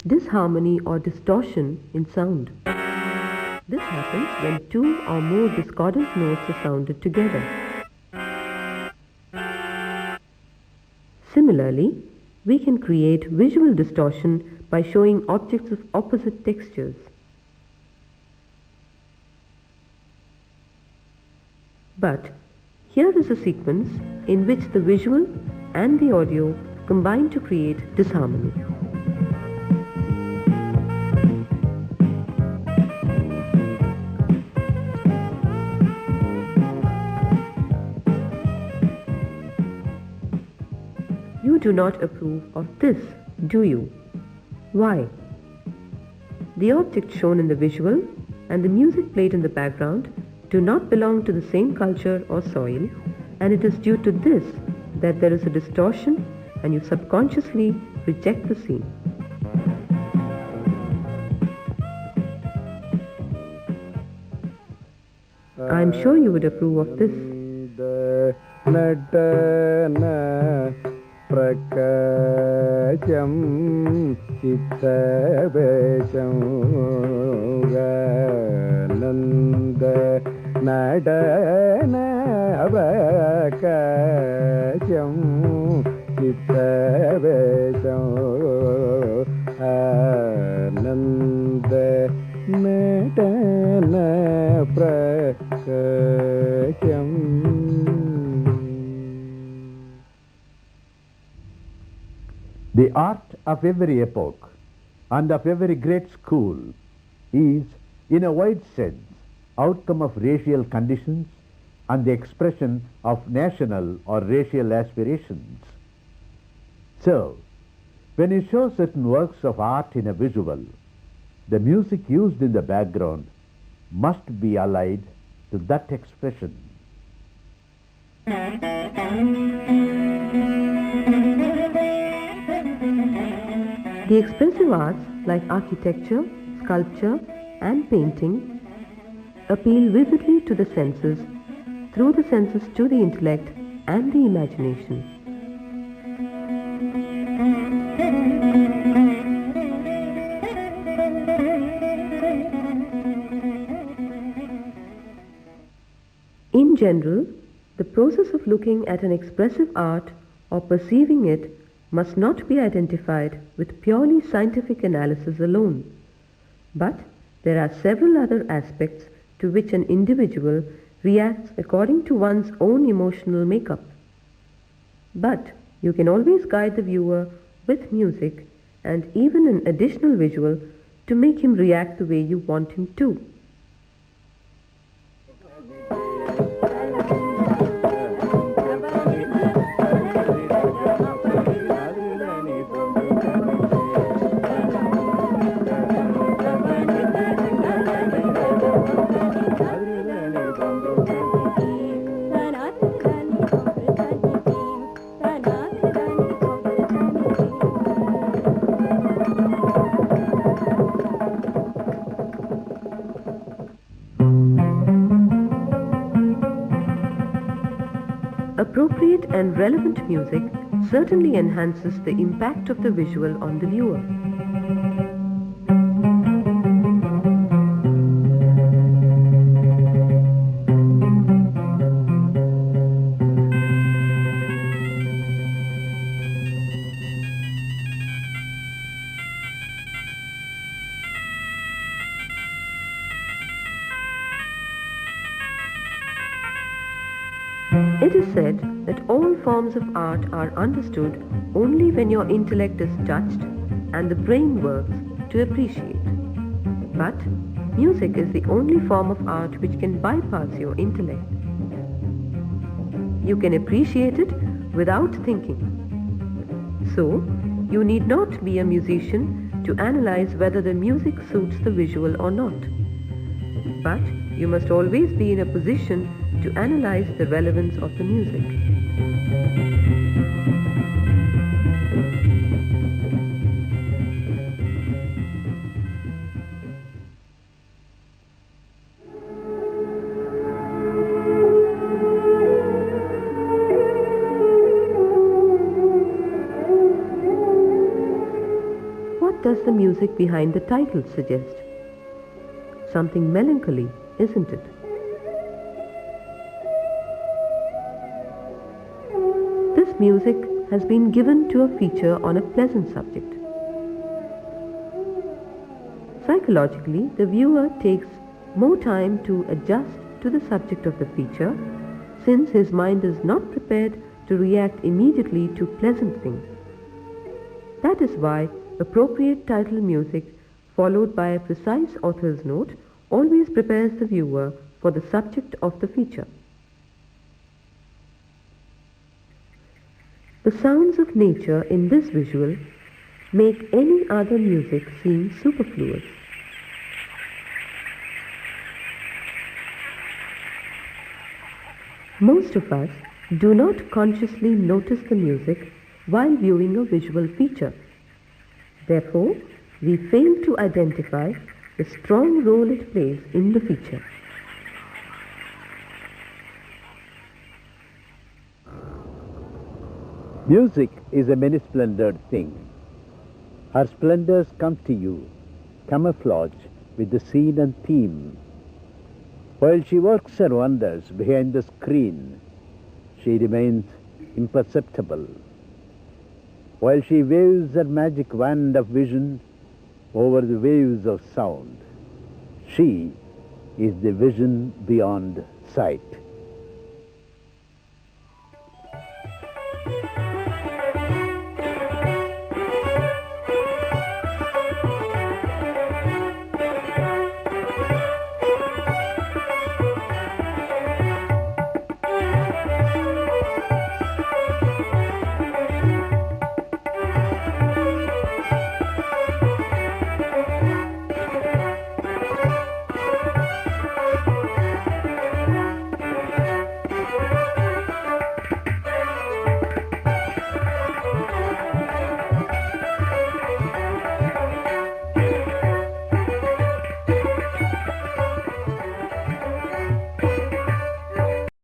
disharmony or distortion in sound. This happens when two or more discordant notes are sounded together. Similarly, we can create visual distortion by showing objects of opposite textures. But here is a sequence in which the visual and the audio combine to create disharmony. You do not approve of this, do you? Why? The object shown in the visual and the music played in the background do not belong to the same culture or soil, and it is due to this that there is a distortion and you subconsciously reject the scene. I am sure you would approve of this. Prakacham Chittabesham Gananda Nadana Prakacham Chittabesham Ananda Nadana Prakacham. The art of every epoch and of every great school is, in a wide sense, outcome of racial conditions and the expression of national or racial aspirations. So, when you show certain works of art in a visual, the music used in the background must be allied to that expression. The expressive arts like architecture, sculpture and painting appeal vividly to the senses, through the senses to the intellect and the imagination. In general, the process of looking at an expressive art or perceiving it must not be identified with purely scientific analysis alone, but there are several other aspects to which an individual reacts according to one's own emotional makeup. But you can always guide the viewer with music and even an additional visual to make him react the way you want him to. Appropriate and relevant music certainly enhances the impact of the visual on the viewer. It is said that all forms of art are understood only when your intellect is touched and the brain works to appreciate. But music is the only form of art which can bypass your intellect. You can appreciate it without thinking. So, you need not be a musician to analyze whether the music suits the visual or not. But you must always be in a position to analyze the relevance of the music. What does the music behind the title suggest? Something melancholy, isn't it? This music has been given to a feature on a pleasant subject. Psychologically, the viewer takes more time to adjust to the subject of the feature, since his mind is not prepared to react immediately to pleasant things. That is why appropriate title music followed by a precise author's note always prepares the viewer for the subject of the feature. The sounds of nature in this visual make any other music seem superfluous. Most of us do not consciously notice the music while viewing a visual feature. Therefore, we fail to identify the strong role it plays in the feature. Music is a many splendored thing. Her splendors come to you, camouflaged with the scene and theme. While she works her wonders behind the screen, she remains imperceptible. While she waves her magic wand of vision over the waves of sound, she is the vision beyond sight.